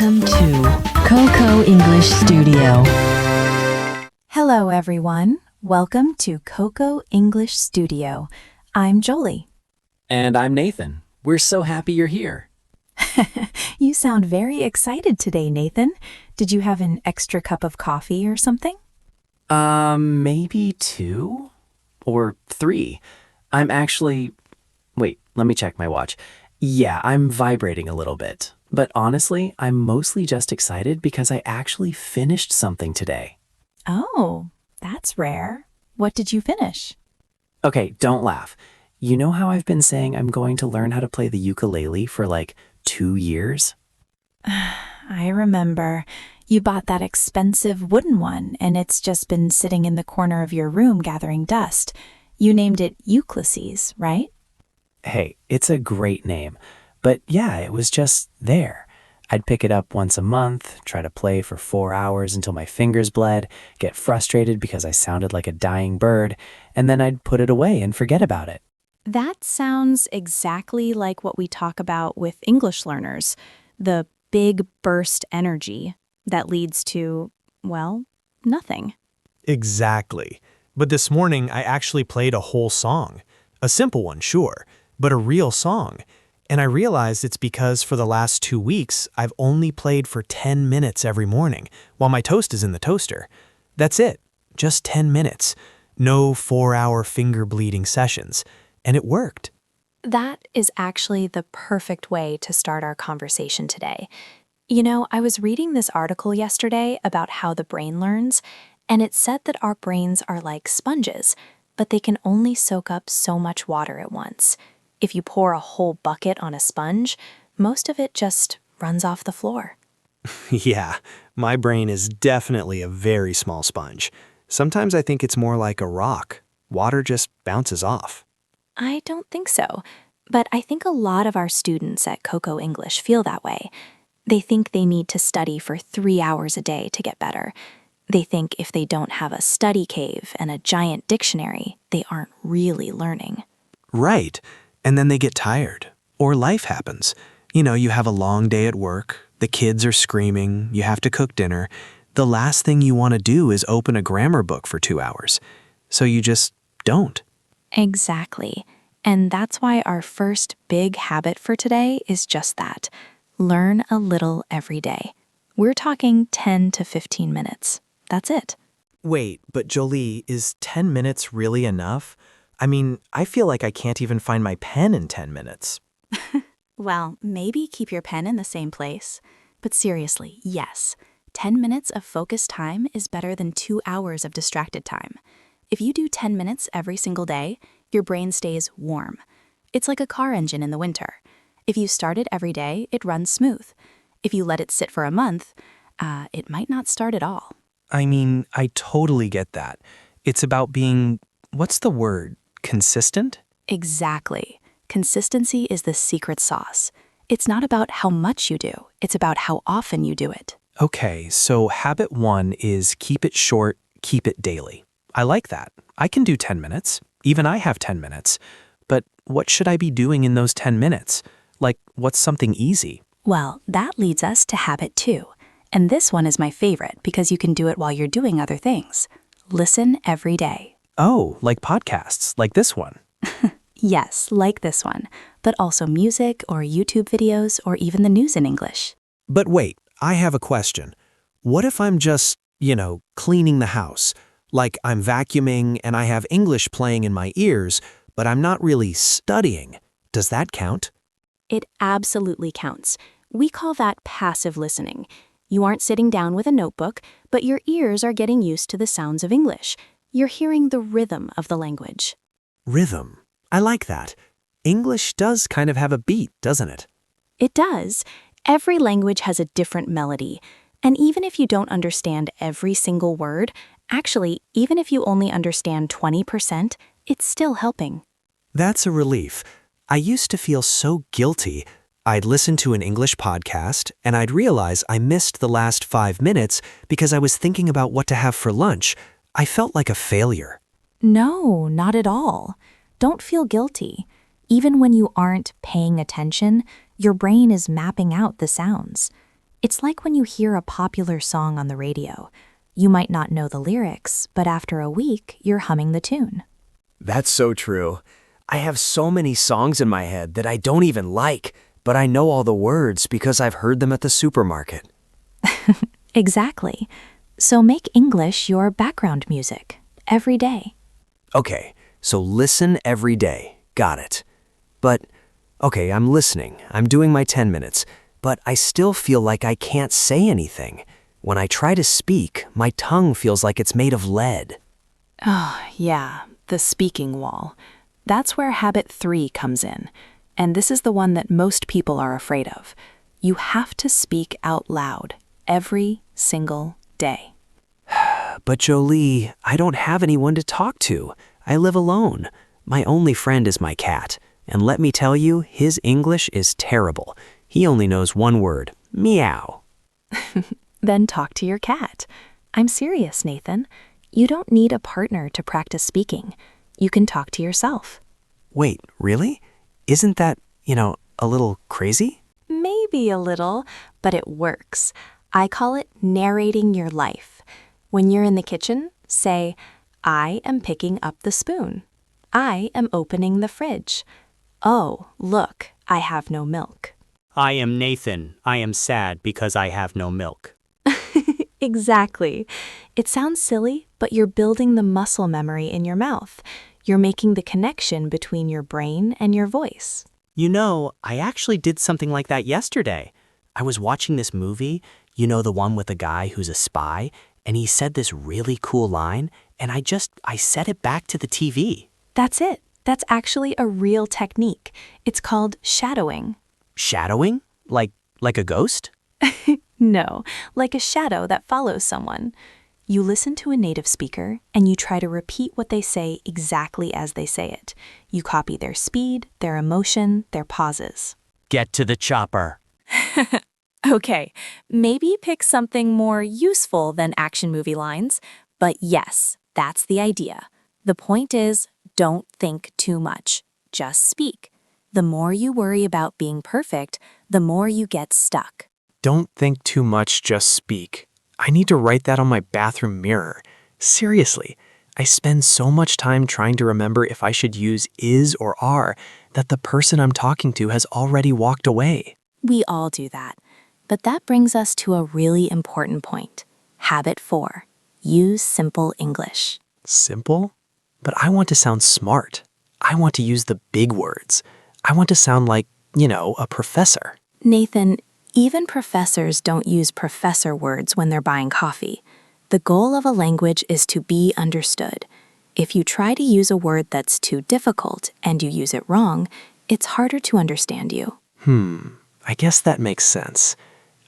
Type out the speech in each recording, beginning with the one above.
Welcome to COCO English Studio. Hello, everyone. Welcome to COCO English Studio. I'm Jolie. And I'm Nathan. We're so happy you're here. You sound very excited today, Nathan. Did you have an extra cup of coffee or something? Maybe 2 or 3. Wait, let me check my watch. Yeah, I'm vibrating a little bit. But honestly, I'm mostly just excited because I actually finished something today. Oh, that's rare. What did you finish? Okay, don't laugh. You know how I've been saying I'm going to learn how to play the ukulele for like 2 years? I remember. You bought that expensive wooden one, and it's just been sitting in the corner of your room gathering dust. You named it Ulysses, right? Hey, it's a great name. But yeah, it was just there. I'd pick it up once a month, try to play for 4 hours until my fingers bled, get frustrated because I sounded like a dying bird, and then I'd put it away and forget about it. That sounds exactly like what we talk about with English learners, the big burst energy that leads to, well, nothing. Exactly. But this morning, I actually played a whole song. A simple one, sure, but a real song. And I realized it's because for the last 2 weeks, I've only played for 10 minutes every morning while my toast is in the toaster. That's it. Just 10 minutes. No 4-hour finger-bleeding sessions. And it worked. That is actually the perfect way to start our conversation today. You know, I was reading this article yesterday about how the brain learns, and it said that our brains are like sponges, but they can only soak up so much water at once. If you pour a whole bucket on a sponge, most of it just runs off the floor. Yeah, my brain is definitely a very small sponge. Sometimes I think it's more like a rock. Water just bounces off. I don't think so, but I think a lot of our students at COCO English feel that way. They think they need to study for 3 hours a day to get better. They think if they don't have a study cave and a giant dictionary, they aren't really learning. Right. And then they get tired. Or life happens. You have a long day at work, the kids are screaming, you have to cook dinner. The last thing you want to do is open a grammar book for 2 hours. So you just don't. Exactly. And that's why our first big habit for today is just that. Learn a little every day. We're talking 10 to 15 minutes. That's it. Wait, but Jolie, is 10 minutes really enough? I mean, I feel like I can't even find my pen in 10 minutes. Well, maybe keep your pen in the same place. But seriously, yes, 10 minutes of focused time is better than 2 hours of distracted time. If you do 10 minutes every single day, your brain stays warm. It's like a car engine in the winter. If you start it every day, it runs smooth. If you let it sit for a month, it might not start at all. I mean, I totally get that. It's about being, what's the word, consistent? Exactly. Consistency is the secret sauce. It's not about how much you do, it's about how often you do it. Okay, so habit 1 is keep it short, keep it daily. I like that. I can do 10 minutes. Even I have 10 minutes. But what should I be doing in those 10 minutes? Like, what's something easy? Well, that leads us to habit 2. And this one is my favorite because you can do it while you're doing other things. Listen every day. Oh, like podcasts, like this one. Yes, like this one, but also music or YouTube videos or even the news in English. But wait, I have a question. What if I'm just, cleaning the house? Like I'm vacuuming and I have English playing in my ears, but I'm not really studying. Does that count? It absolutely counts. We call that passive listening. You aren't sitting down with a notebook, but your ears are getting used to the sounds of English. You're hearing the rhythm of the language. Rhythm. I like that. English does kind of have a beat, doesn't it? It does. Every language has a different melody. And even if you don't understand every single word, actually, even if you only understand 20%, it's still helping. That's a relief. I used to feel so guilty. I'd listen to an English podcast, and I'd realize I missed the last 5 minutes because I was thinking about what to have for lunch. I felt like a failure. No, not at all. Don't feel guilty. Even when you aren't paying attention, your brain is mapping out the sounds. It's like when you hear a popular song on the radio. You might not know the lyrics, but after a week, you're humming the tune. That's so true. I have so many songs in my head that I don't even like, but I know all the words because I've heard them at the supermarket. Exactly. So make English your background music every day. Okay, so listen every day. Got it. But, okay, I'm listening. I'm doing my 10 minutes, but I still feel like I can't say anything. When I try to speak, my tongue feels like it's made of lead. Oh, yeah, the speaking wall. That's where habit 3 comes in. And this is the one that most people are afraid of. You have to speak out loud every single day. But Jolie, I don't have anyone to talk to. I live alone. My only friend is my cat. And let me tell you, his English is terrible. He only knows one word, meow. Then talk to your cat. I'm serious, Nathan. You don't need a partner to practice speaking. You can talk to yourself. Wait, really? Isn't that, a little crazy? Maybe a little, but it works. I call it narrating your life. When you're in the kitchen, say, I am picking up the spoon. I am opening the fridge. Oh, look, I have no milk. I am Nathan. I am sad because I have no milk. Exactly. It sounds silly, but you're building the muscle memory in your mouth. You're making the connection between your brain and your voice. I actually did something like that yesterday. I was watching this movie, the one with the guy who's a spy, and he said this really cool line, and I said it back to the TV. That's it. That's actually a real technique. It's called shadowing. Shadowing? Like a ghost? No, like a shadow that follows someone. You listen to a native speaker and you try to repeat what they say exactly as they say it. You copy their speed, their emotion, their pauses. Get to the chopper. Okay, maybe pick something more useful than action movie lines, but yes, that's the idea. The point is, don't think too much. Just speak. The more you worry about being perfect, the more you get stuck. Don't think too much, just speak. I need to write that on my bathroom mirror. Seriously, I spend so much time trying to remember if I should use is or are that the person I'm talking to has already walked away. We all do that. But that brings us to a really important point. Habit 4. Use simple English. Simple? But I want to sound smart. I want to use the big words. I want to sound like, a professor. Nathan, even professors don't use professor words when they're buying coffee. The goal of a language is to be understood. If you try to use a word that's too difficult and you use it wrong, it's harder to understand you. I guess that makes sense.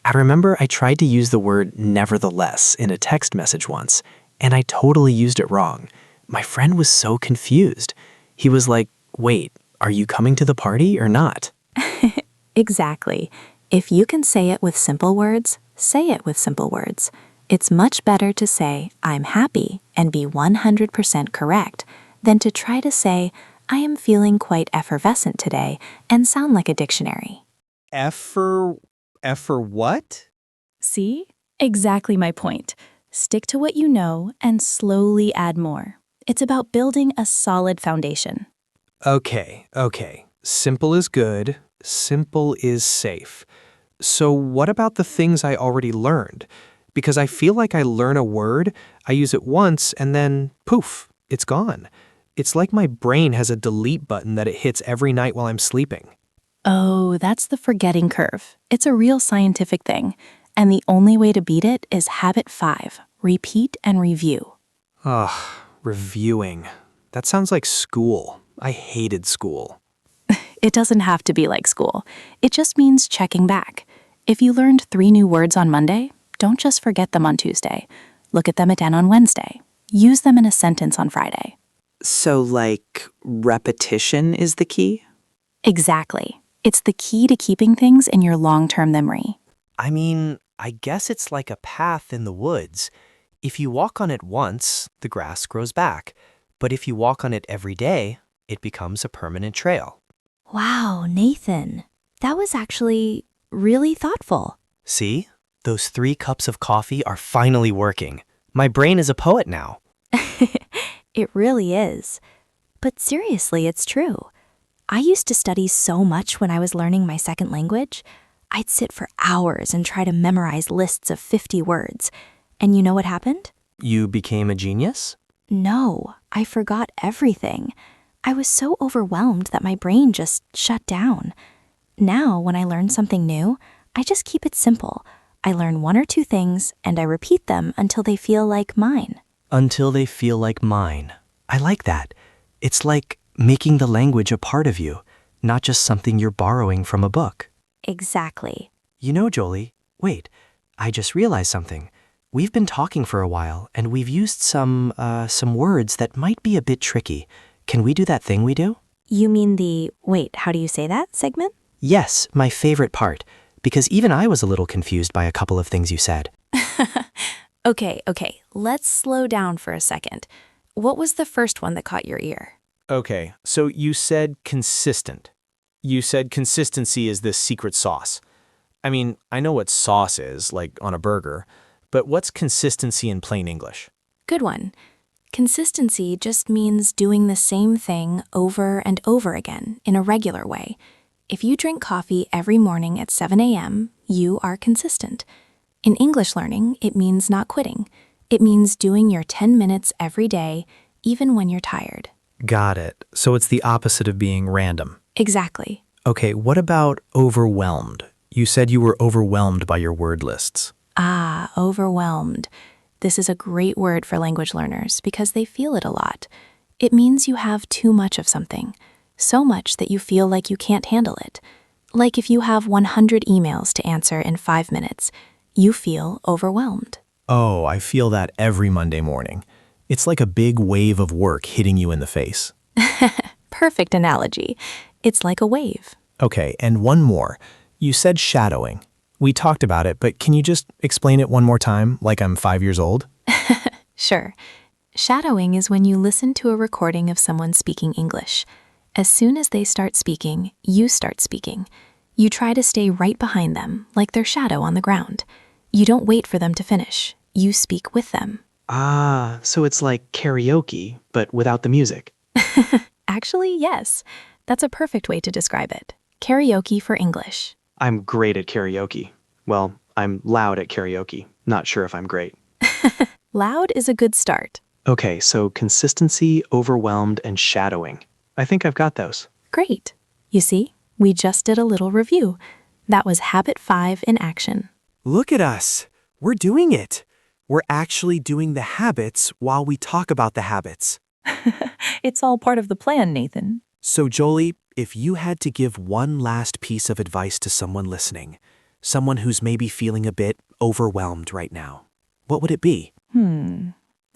I remember I tried to use the word nevertheless in a text message once, and I totally used it wrong. My friend was so confused. He was like, wait, are you coming to the party or not? Exactly. If you can say it with simple words, say it with simple words. It's much better to say, I'm happy, and be 100% correct, than to try to say, I am feeling quite effervescent today, and sound like a dictionary. Effer what? See? Exactly my point. Stick to what you know and slowly add more. It's about building a solid foundation. Okay. Simple is good. Simple is safe. So what about the things I already learned? Because I feel like I learn a word, I use it once, and then poof, it's gone. It's like my brain has a delete button that it hits every night while I'm sleeping. Oh, that's the forgetting curve. It's a real scientific thing. And the only way to beat it is habit 5. Repeat and review. Reviewing. That sounds like school. I hated school. It doesn't have to be like school. It just means checking back. If you learned 3 new words on Monday, don't just forget them on Tuesday. Look at them again on Wednesday. Use them in a sentence on Friday. So, like, repetition is the key? Exactly. It's the key to keeping things in your long-term memory. I mean, I guess it's like a path in the woods. If you walk on it once, the grass grows back. But if you walk on it every day, it becomes a permanent trail. Wow, Nathan. That was actually really thoughtful. See? those 3 cups of coffee are finally working. My brain is a poet now. It really is. But seriously, it's true. I used to study so much when I was learning my second language. I'd sit for hours and try to memorize lists of 50 words. And you know what happened? You became a genius? No, I forgot everything. I was so overwhelmed that my brain just shut down. Now, when I learn something new, I just keep it simple. I learn 1 or 2 things and I repeat them until they feel like mine. Until they feel like mine. I like that. It's like making the language a part of you, not just something you're borrowing from a book. Exactly. You know, Jolie, wait, I just realized something. We've been talking for a while, and we've used some words that might be a bit tricky. Can we do that thing we do? You mean wait, how do you say that segment? Yes, my favorite part, because even I was a little confused by a couple of things you said. Okay, let's slow down for a second. What was the first one that caught your ear? Okay, so you said consistent. You said consistency is this secret sauce. I mean, I know what sauce is, like on a burger, but what's consistency in plain English? Good one. Consistency just means doing the same thing over and over again in a regular way. If you drink coffee every morning at 7 a.m., you are consistent. In English learning, it means not quitting. It means doing your 10 minutes every day, even when you're tired. Got it. So it's the opposite of being random. Exactly. Okay, what about overwhelmed? You said you were overwhelmed by your word lists. Ah, overwhelmed. This is a great word for language learners because they feel it a lot. It means you have too much of something, so much that you feel like you can't handle it. Like if you have 100 emails to answer in 5 minutes, you feel overwhelmed. Oh, I feel that every Monday morning. It's like a big wave of work hitting you in the face. Perfect analogy. It's like a wave. Okay, and one more. You said shadowing. We talked about it, but can you just explain it one more time, like I'm 5 years old? Sure. Shadowing is when you listen to a recording of someone speaking English. As soon as they start speaking, you start speaking. You try to stay right behind them, like their shadow on the ground. You don't wait for them to finish. You speak with them. Ah, so it's like karaoke, but without the music. Actually, yes. That's a perfect way to describe it. Karaoke for English. I'm great at karaoke. Well, I'm loud at karaoke. Not sure if I'm great. Loud is a good start. Okay, so consistency, overwhelmed, and shadowing. I think I've got those. Great. You see, we just did a little review. That was Habit 5 in action. Look at us. We're doing it. We're actually doing the habits while we talk about the habits. It's all part of the plan, Nathan. So, Jolie, if you had to give one last piece of advice to someone listening, someone who's maybe feeling a bit overwhelmed right now, what would it be?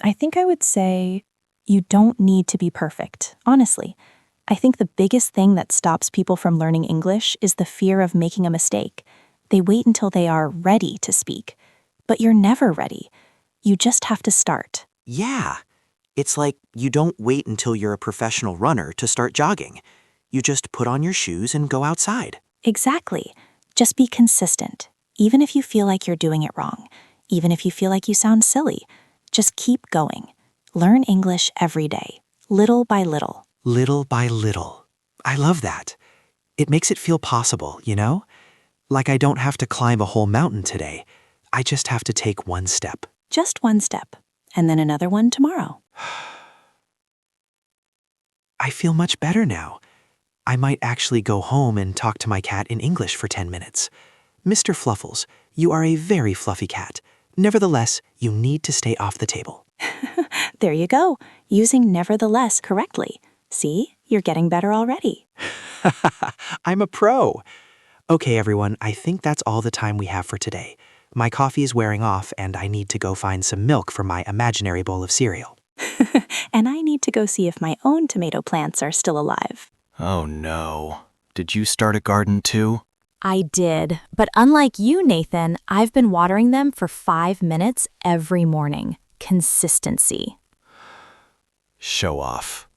I think I would say you don't need to be perfect, honestly. I think the biggest thing that stops people from learning English is the fear of making a mistake. They wait until they are ready to speak. But you're never ready. You just have to start. Yeah. It's like you don't wait until you're a professional runner to start jogging. You just put on your shoes and go outside. Exactly. Just be consistent. Even if you feel like you're doing it wrong. Even if you feel like you sound silly. Just keep going. Learn English every day. Little by little. Little by little. I love that. It makes it feel possible, you know? Like I don't have to climb a whole mountain today. I just have to take one step. Just one step. And then another one tomorrow. I feel much better now. I might actually go home and talk to my cat in English for 10 minutes. Mr. Fluffles, you are a very fluffy cat. Nevertheless, you need to stay off the table. There you go. Using nevertheless correctly. See, you're getting better already. I'm a pro. Okay, everyone, I think that's all the time we have for today. My coffee is wearing off, and I need to go find some milk for my imaginary bowl of cereal. And I need to go see if my own tomato plants are still alive. Oh no. Did you start a garden too? I did, but unlike you, Nathan, I've been watering them for 5 minutes every morning. Consistency. Show off.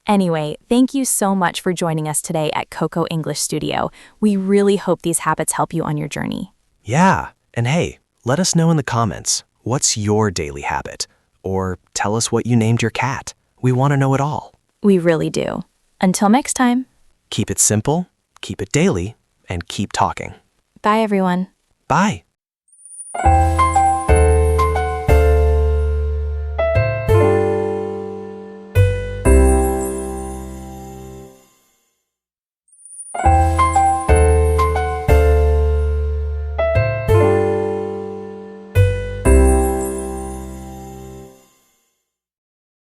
Anyway, thank you so much for joining us today at COCO English Studio. We really hope these habits help you on your journey. Yeah, And hey, let us know in the comments, what's your daily habit? Or tell us what you named your cat. We want to know it all. We really do. Until next time. Keep it simple, keep it daily, and keep talking. Bye, everyone. Bye.